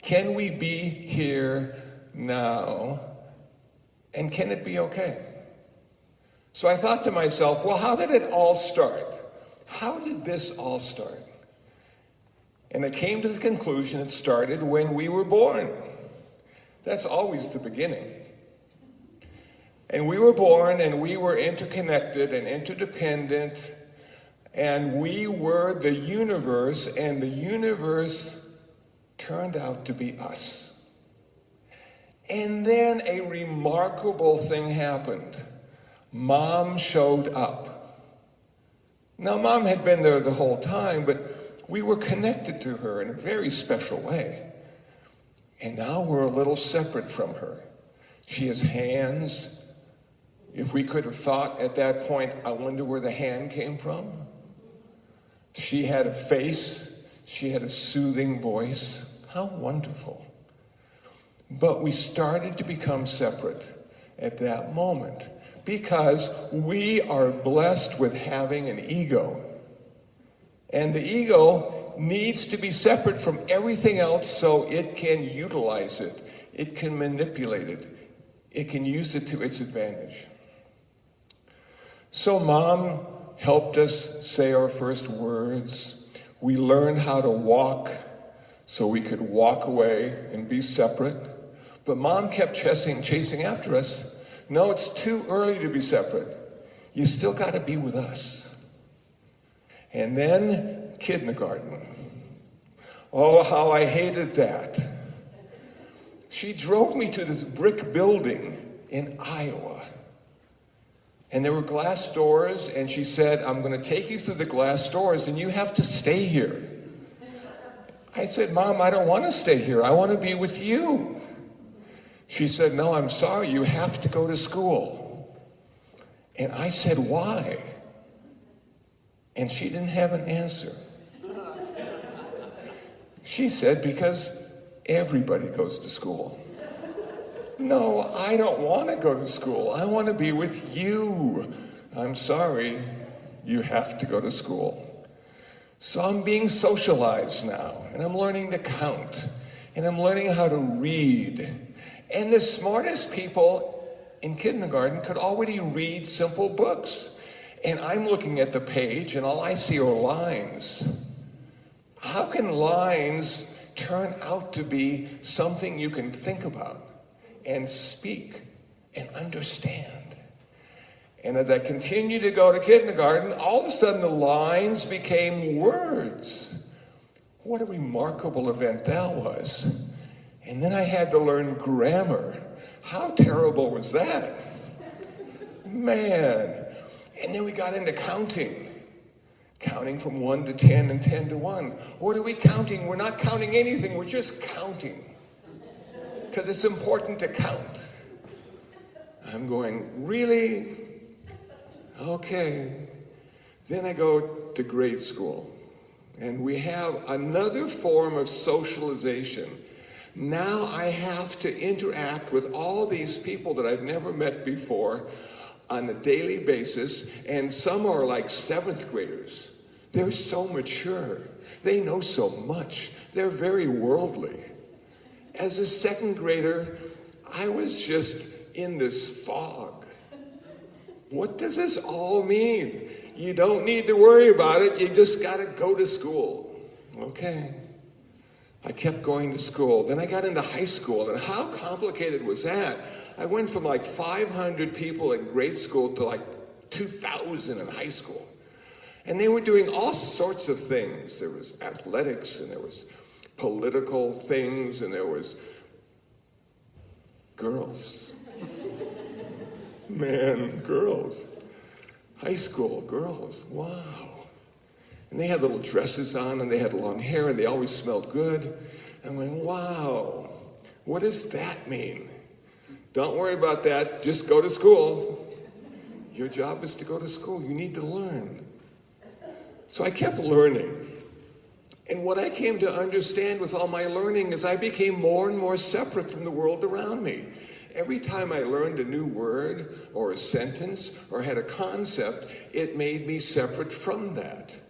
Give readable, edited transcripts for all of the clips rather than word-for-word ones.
Can we be here now? And can it be okay? So I thought to myself, well, how did it all start? How did this all start? And I came to the conclusion it started when we were born. That's always the beginning. And we were born and we were interconnected and interdependent, and we were the universe, and the universe turned out to be us. And then a remarkable thing happened. Mom showed up. Now, Mom had been there the whole time, but we were connected to her in a very special way. And now we're a little separate from her. She has hands. If we could have thought at that point, I wonder where the hand came from. She had a face. She had a soothing voice. How wonderful. But we started to become separate at that moment because we are blessed with having an ego. And the ego needs to be separate from everything else so it can utilize it. It can manipulate it. It can use it to its advantage. So Mom helped us say our first words. We learned how to walk so we could walk away and be separate. But Mom kept chasing after us. No, it's too early to be separate. You still got to be with us. And then kindergarten. Oh, how I hated that. She drove me to this brick building in Iowa. And there were glass doors, and she said, I'm going to take you through the glass doors, and you have to stay here. I said, Mom, I don't want to stay here. I want to be with you. She said, no, I'm sorry, you have to go to school. And I said, why? And she didn't have an answer. She said, because everybody goes to school. No, I don't want to go to school. I want to be with you. I'm sorry, you have to go to school. So I'm being socialized now, and I'm learning to count, and I'm learning how to read. And the smartest people in kindergarten could already read simple books. And I'm looking at the page, and all I see are lines. How can lines turn out to be something you can think about and speak and understand? And as I continued to go to kindergarten, all of a sudden the lines became words. What a remarkable event that was. And then I had to learn grammar. How terrible was that? Man. And then we got into counting. Counting from 1 to 10 and 10 to 1. What are we counting? We're not counting anything. We're just counting. Because it's important to count. I'm going, really? Okay. Then I go to grade school. And we have another form of socialization. Now I have to interact with all these people that I've never met before on a daily basis, and some are like 7th graders. They're so mature. They know so much. They're very worldly. As a 2nd grader, I was just in this fog. What does this all mean? You don't need to worry about it. You just got to go to school. Okay. I kept going to school. Then I got into high school, and how complicated was that? I went from like 500 people in grade school to like 2,000 in high school. And they were doing all sorts of things. There was athletics, and there was political things, and there was girls. Man, girls. High school, girls, wow. And they had little dresses on, and they had long hair, and they always smelled good. I'm going, wow, what does that mean? Don't worry about that, just go to school. Your job is to go to school, you need to learn. So I kept learning. And what I came to understand with all my learning is I became more and more separate from the world around me. Every time I learned a new word or a sentence or had a concept, it made me separate from that.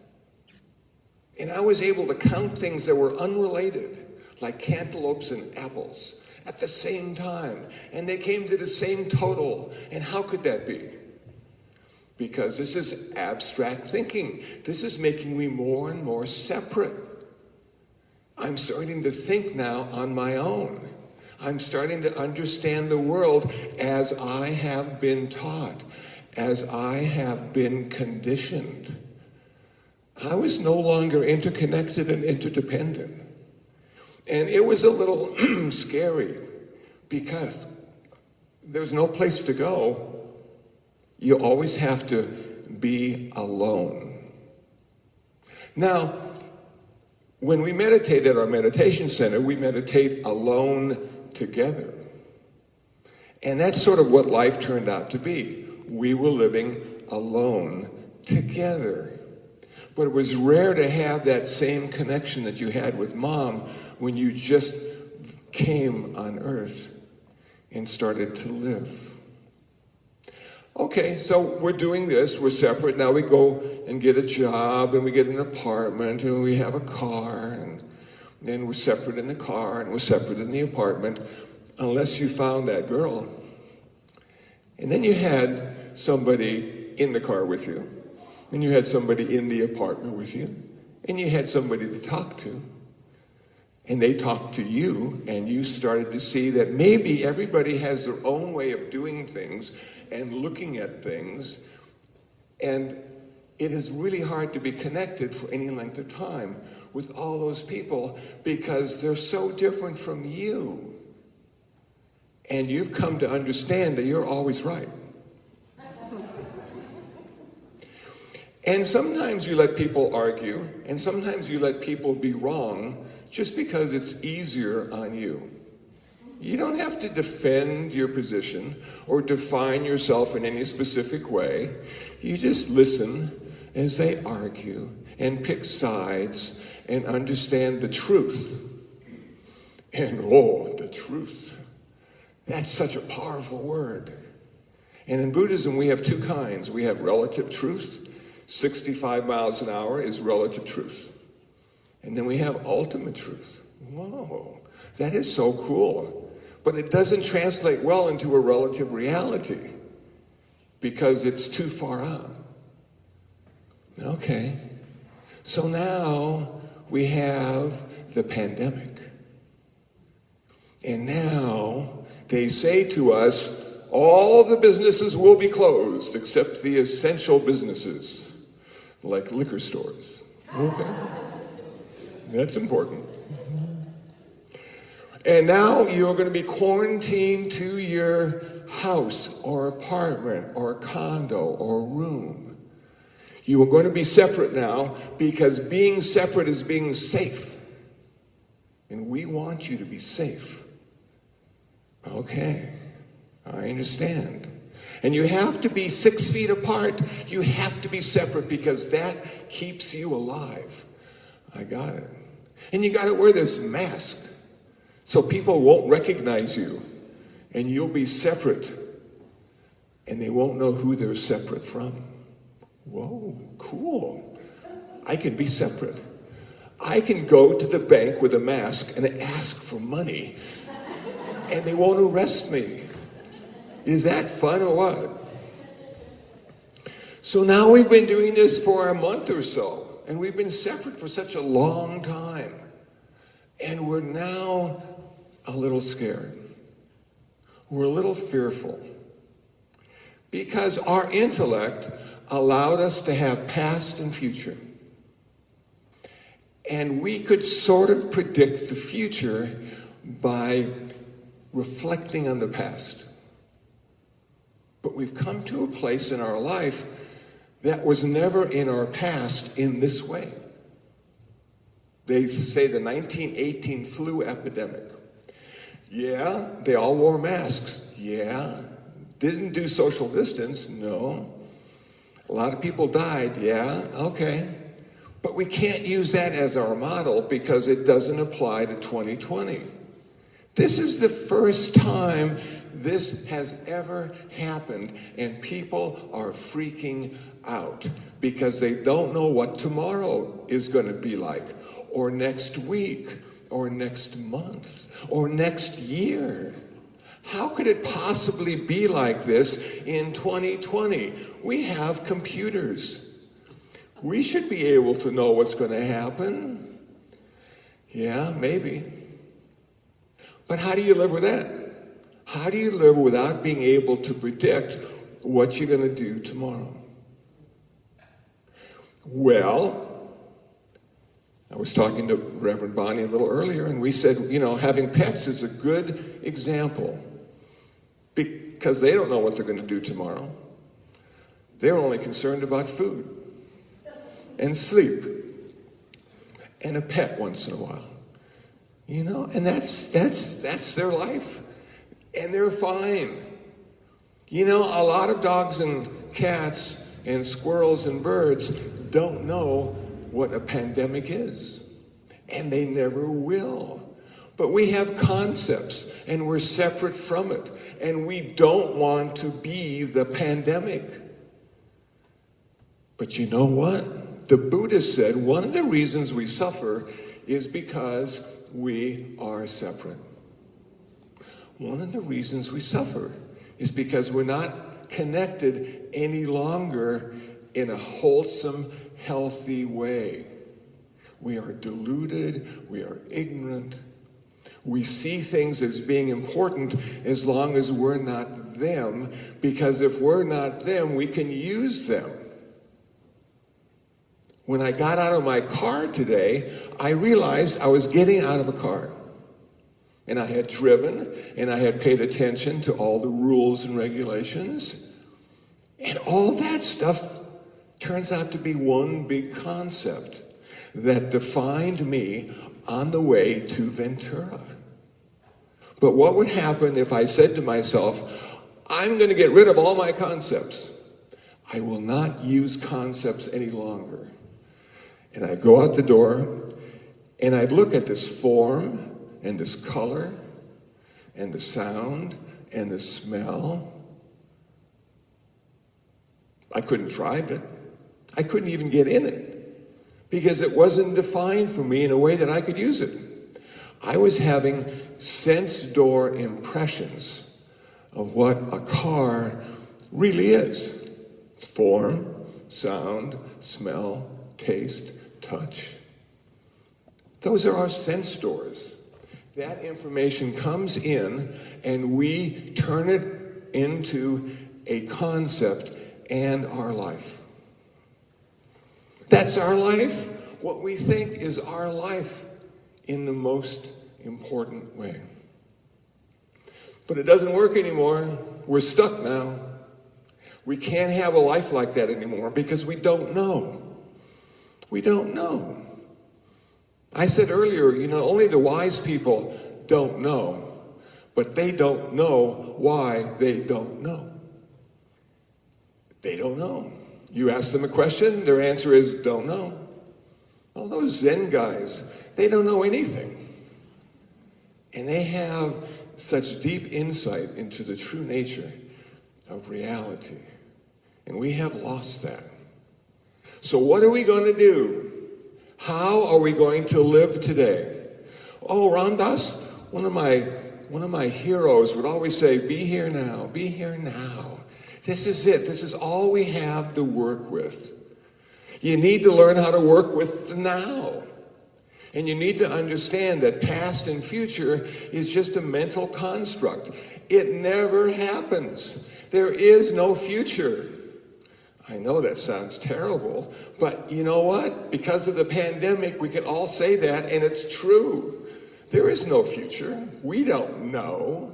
And I was able to count things that were unrelated. like cantaloupes and apples, at the same time, and they came to the same total. And how could that be? Because this is abstract thinking. This is making me more and more separate. I'm starting to think now on my own. I'm starting to understand the world as I have been taught, as I have been conditioned. I was no longer interconnected and interdependent. And it was a little scary because there's no place to go. You always have to be alone. Now, when we meditate at our meditation center, we meditate alone together. And that's sort of what life turned out to be. We were living alone together. But it was rare to have that same connection that you had with Mom when you just came on earth and started to live. Okay, so we're doing this, we're separate. Now we go and get a job, and we get an apartment, and we have a car, and then we're separate in the car, and we're separate in the apartment, unless you found that girl. And then you had somebody in the car with you, and you had somebody in the apartment with you, and you had somebody to talk to. And they talked to you, and you started to see that maybe everybody has their own way of doing things and looking at things, and it is really hard to be connected for any length of time with all those people because they're so different from you. And you've come to understand that you're always right. And sometimes you let people argue, and sometimes you let people be wrong just because it's easier on you. You don't have to defend your position or define yourself in any specific way. You just listen as they argue and pick sides and understand the truth. And oh, the truth. That's such a powerful word. And in Buddhism, we have two kinds. We have relative truth. 65 miles an hour is relative truth. And then we have ultimate truth. Whoa, that is so cool. But it doesn't translate well into a relative reality because it's too far out. Okay, so now we have the pandemic. And now they say to us, all the businesses will be closed except the essential businesses, like liquor stores. Okay, that's important. And now you're going to be quarantined to your house or apartment or condo or room. You are going to be separate now because being separate is being safe. And we want you to be safe. Okay, I understand. And you have to be 6 feet apart. You have to be separate because that keeps you alive. I got it. And you got to wear this mask so people won't recognize you. And you'll be separate. And they won't know who they're separate from. Whoa, cool. I can be separate. I can go to the bank with a mask and ask for money. And they won't arrest me. Is that fun or what? So now we've been doing this for a month or so, and we've been separate for such a long time. And we're now a little scared. We're a little fearful. Because our intellect allowed us to have past and future. And we could sort of predict the future by reflecting on the past. But we've come to a place in our life that was never in our past in this way. They say the 1918 flu epidemic. Yeah, they all wore masks. Yeah. Didn't do social distance. No. A lot of people died. Yeah, okay. But we can't use that as our model because it doesn't apply to 2020. This is the first time this has ever happened, and people are freaking out because they don't know what tomorrow is going to be like, or next week, or next month or next year. How could it possibly be like this in 2020? We have computers. We should be able to know what's going to happen. Yeah, maybe. But how do you live with that? How do you live without being able to predict what you're going to do tomorrow? Well, I was talking to Reverend Bonnie a little earlier, and we said, having pets is a good example because they don't know what they're going to do tomorrow. They're only concerned about food and sleep and a pet once in a while. And that's their life. And they're fine. A lot of dogs and cats and squirrels and birds don't know what a pandemic is. And they never will. But we have concepts, and we're separate from it. And we don't want to be the pandemic. But you know what? The Buddha said one of the reasons we suffer is because we are separate. One of the reasons we suffer is because we're not connected any longer in a wholesome, healthy way. We are deluded, we are ignorant. We see things as being important as long as we're not them, because if we're not them, we can use them. When I got out of my car today, I realized I was getting out of a car. And I had driven, and I had paid attention to all the rules and regulations. And all that stuff turns out to be one big concept that defined me on the way to Ventura. But what would happen if I said to myself, I'm going to get rid of all my concepts. I will not use concepts any longer. And I'd go out the door, and I'd look at this form, and this color, and the sound, and the smell. I couldn't drive it. I couldn't even get in it because it wasn't defined for me in a way that I could use it. I was having sense door impressions of what a car really is. It's form, sound, smell, taste, touch. Those are our sense doors. That information comes in, and we turn it into a concept and our life. That's our life. What we think is our life in the most important way. But it doesn't work anymore. We're stuck now. We can't have a life like that anymore because we don't know. We don't know. I said earlier, only the wise people don't know, but they don't know why they don't know. They don't know. You ask them a question, their answer is, don't know. All those Zen guys, they don't know anything. And they have such deep insight into the true nature of reality. And we have lost that. So what are we going to do? How are we going to live today? Oh, Ram Dass, one of my heroes would always say, be here now, be here now. This is it. This is all we have to work with. You need to learn how to work with the now. And you need to understand that past and future is just a mental construct. It never happens. There is no future. I know that sounds terrible, but you know what? Because of the pandemic, we can all say that, and it's true. There is no future. We don't know.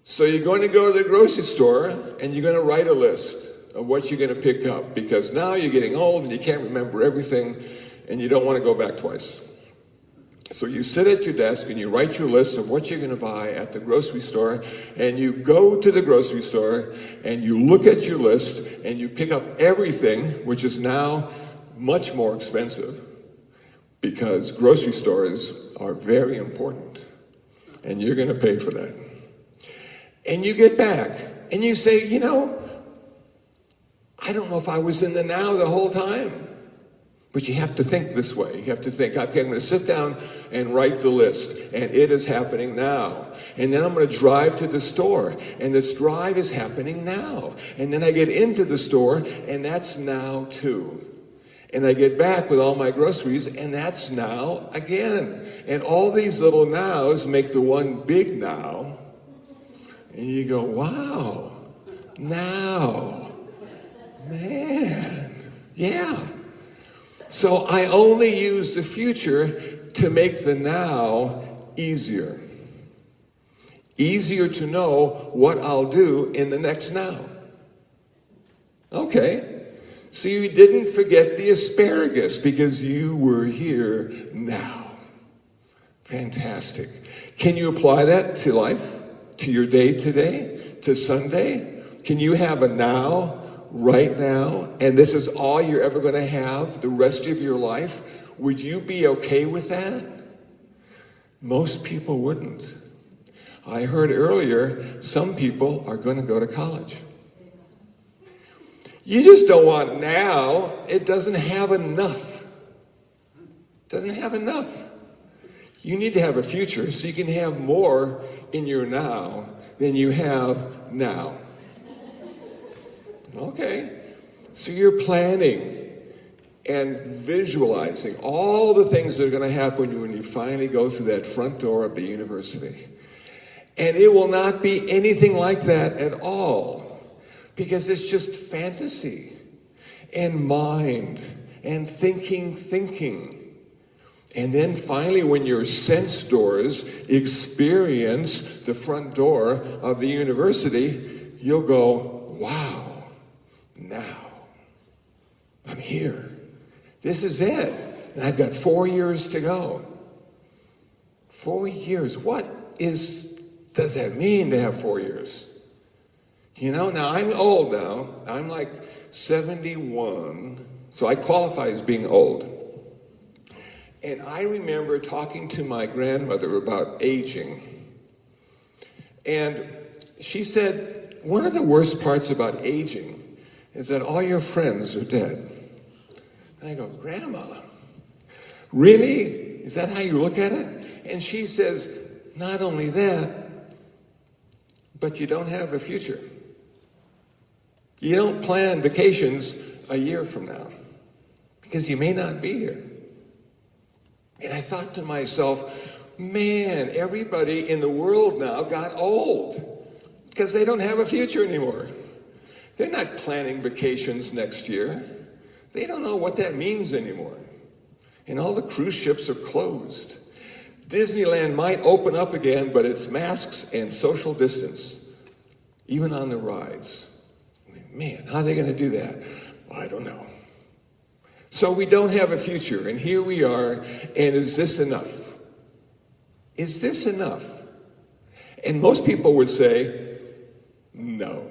So you're going to go to the grocery store, and you're going to write a list of what you're going to pick up, because now you're getting old, and you can't remember everything, and you don't want to go back twice. So you sit at your desk and you write your list of what you're going to buy at the grocery store, and you go to the grocery store and you look at your list and you pick up everything, which is now much more expensive because grocery stores are very important and you're going to pay for that. And you get back and you say, I don't know if I was in the now the whole time. But you have to think this way. You have to think, okay, I'm going to sit down and write the list, and it is happening now. And then I'm going to drive to the store, and this drive is happening now. And then I get into the store, and that's now too. And I get back with all my groceries, and that's now again. And all these little nows make the one big now. And you go, wow, now, man, yeah. So I only use the future to make the now easier. Easier to know what I'll do in the next now. Okay, so you didn't forget the asparagus because you were here now. Fantastic. Can you apply that to life, to your day today, to Sunday? Can you have a now, right now, and this is all you're ever going to have the rest of your life? Would you be okay with that? Most people wouldn't. I heard earlier, some people are going to go to college. You just don't want now. It doesn't have enough. It doesn't have enough. You need to have a future so you can have more in your now than you have now. Okay, so you're planning and visualizing all the things that are going to happen when you finally go through that front door of the university. And it will not be anything like that at all, because it's just fantasy and mind and thinking. And then finally, when your sense doors experience the front door of the university, you'll go, wow. Now, I'm here. This is it. And I've got 4 years to go. 4 years. What does that mean to have 4 years? You know, now I'm old now. I'm like 71. So I qualify as being old. And I remember talking to my grandmother about aging. And she said, one of the worst parts about aging is that all your friends are dead. And I go, Grandma, really? Is that how you look at it? And she says, not only that, but you don't have a future. You don't plan vacations a year from now because you may not be here. And I thought to myself, man, everybody in the world now got old because they don't have a future anymore. They're not planning vacations next year. They don't know what that means anymore. And all the cruise ships are closed. Disneyland might open up again, but it's masks and social distance, even on the rides. Man, how are they going to do that? Well, I don't know. So we don't have a future, and here we are, and is this enough? Is this enough? And most people would say, no.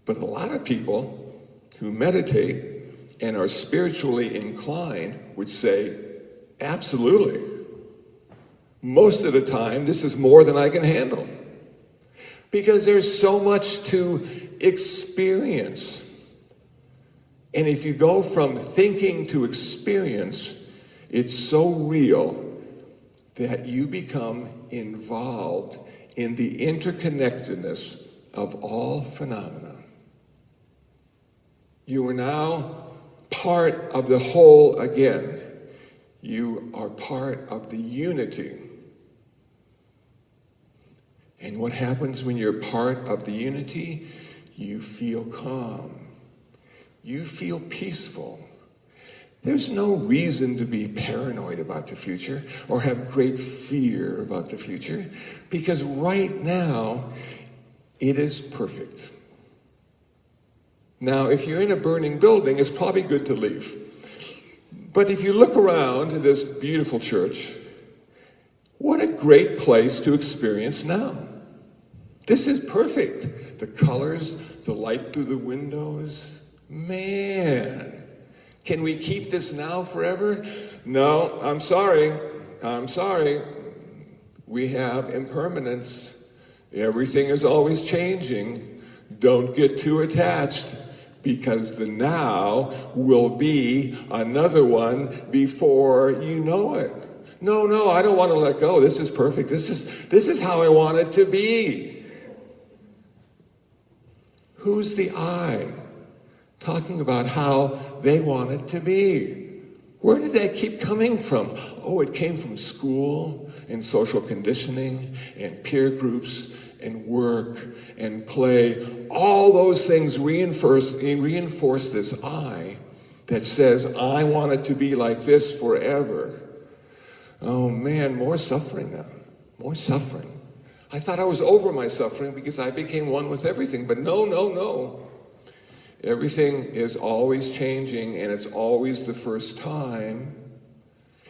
But a lot of people who meditate and are spiritually inclined would say, absolutely. Most of the time, this is more than I can handle. Because there's so much to experience. And if you go from thinking to experience, it's so real that you become involved in the interconnectedness of all phenomena. You are now part of the whole again. You are part of the unity. And what happens when you're part of the unity? You feel calm. You feel peaceful. There's no reason to be paranoid about the future or have great fear about the future, because right now it is perfect. Now, if you're in a burning building, it's probably good to leave. But if you look around in this beautiful church, what a great place to experience now. This is perfect. The colors, the light through the windows. Man, can we keep this now forever? No, I'm sorry. We have impermanence. Everything is always changing. Don't get too attached. because the now will be another one before you know it. No, I don't want to let go. This is perfect. This is how I want it to be. Who's the I talking about how they want it to be? Where did that keep coming from? Oh, it came from school and social conditioning and peer groups and work and play. All those things reinforce this I that says, I want it to be like this forever. Oh man, more suffering now. More suffering. I thought I was over my suffering because I became one with everything. But no. Everything is always changing, and it's always the first time.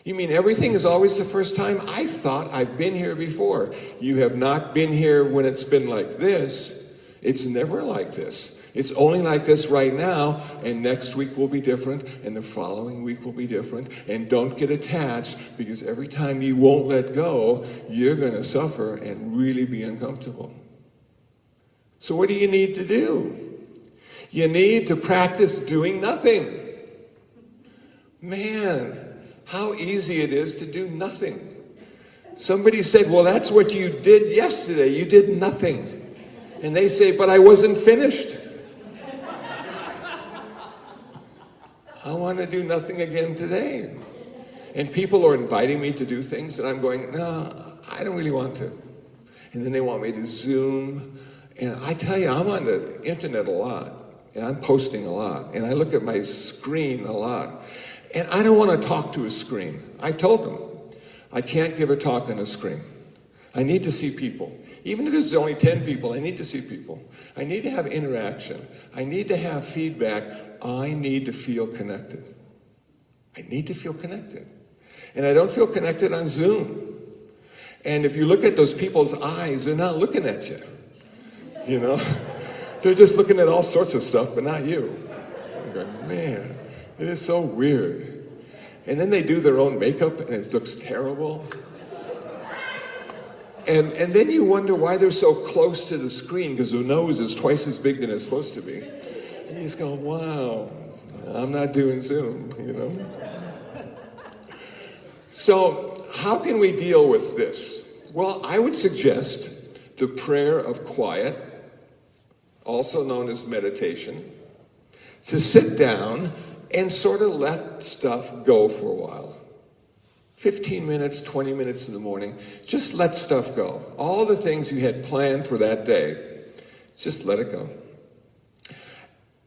You mean everything is always the first time? I thought I've been here before. You have not been here when it's been like this. It's never like this. It's only like this right now, and next week will be different, and the following week will be different. And don't get attached, because every time you won't let go, you're going to suffer and really be uncomfortable. So what do you need to do? You need to practice doing nothing. Man, how easy it is to do nothing. Somebody said, well, that's what you did yesterday. You did nothing. And they say, but I wasn't finished. I want to do nothing again today. And people are inviting me to do things, and I'm going, no, I don't really want to. And then they want me to Zoom. And I tell you, I'm on the internet a lot. And I'm posting a lot. And I look at my screen a lot. And I don't want to talk to a screen. I told them, I can't give a talk on a screen. I need to see people. Even if there's only 10 people, I need to see people. I need to have interaction. I need to have feedback. I need to feel connected. I need to feel connected. And I don't feel connected on Zoom. And if you look at those people's eyes, they're not looking at you. You know? They're just looking at all sorts of stuff, but not you. I'm going, man, it is so weird. And then they do their own makeup, and it looks terrible. And then you wonder why they're so close to the screen, because their nose is twice as big than it's supposed to be. And you just go, wow, I'm not doing Zoom, you know? So how can we deal with this? Well, I would suggest the prayer of quiet, also known as meditation, to sit down and sort of let stuff go for a while. 15 minutes, 20 minutes in the morning, just let stuff go. All the things you had planned for that day, just let it go.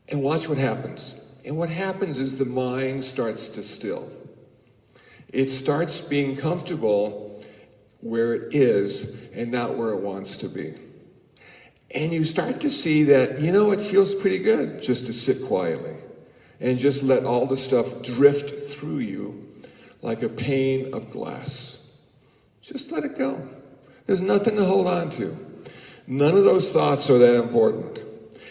And watch what happens. And what happens is the mind starts to still. It starts being comfortable where it is and not where it wants to be. And you start to see that, you know, it feels pretty good just to sit quietly and just let all the stuff drift through you like a pane of glass. Just let it go. There's nothing to hold on to. None of those thoughts are that important.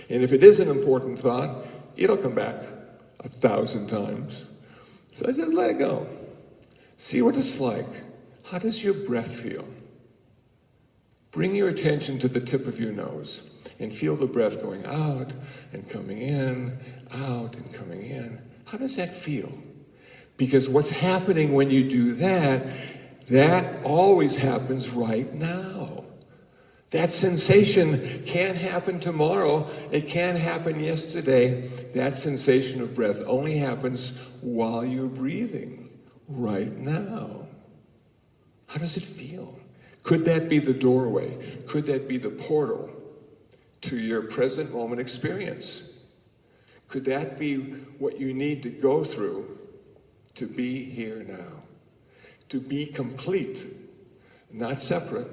And if it is an important thought, it'll come back 1,000 times. So just let it go. See what it's like. How does your breath feel? Bring your attention to the tip of your nose and feel the breath going out and coming in, out and coming in. How does that feel? Because what's happening when you do that, that always happens right now. That sensation can't happen tomorrow. It can't happen yesterday. That sensation of breath only happens while you're breathing right now. How does it feel? Could that be the doorway? Could that be the portal to your present moment experience? Could that be what you need to go through to be here now? To be complete, not separate.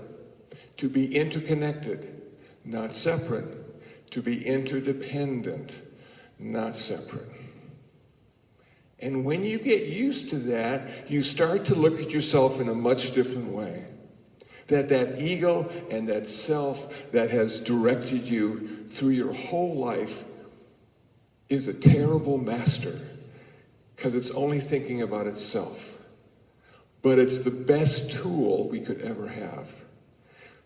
To be interconnected, not separate. To be interdependent, not separate. And when you get used to that, you start to look at yourself in a much different way. That ego and that self that has directed you through your whole life is a terrible master, because it's only thinking about itself. But it's the best tool we could ever have.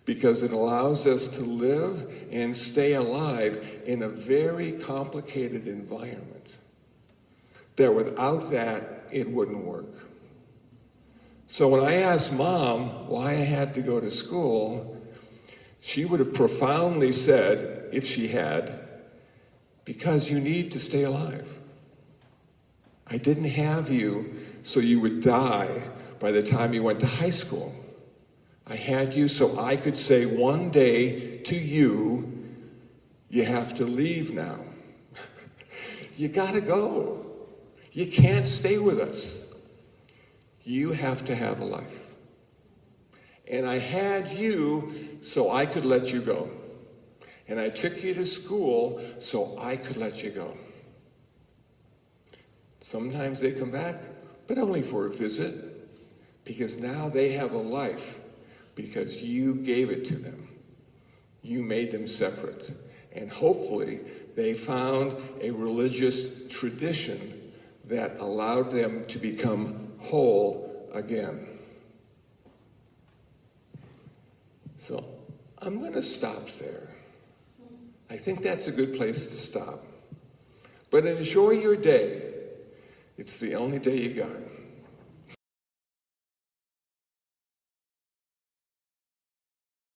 because it allows us to live and stay alive in a very complicated environment that without that, it wouldn't work. So when I asked Mom why I had to go to school, she would have profoundly said, if she had, because you need to stay alive. I didn't have you so you would die by the time you went to high school. I had you so I could say one day to you, you have to leave now. You gotta go. You can't stay with us. You have to have a life. And I had you so I could let you go. And I took you to school so I could let you go. Sometimes they come back, but only for a visit, because now they have a life because you gave it to them. You made them separate. And hopefully they found a religious tradition that allowed them to become whole again. So I'm going to stop there. I think that's a good place to stop. But enjoy your day. It's the only day you got.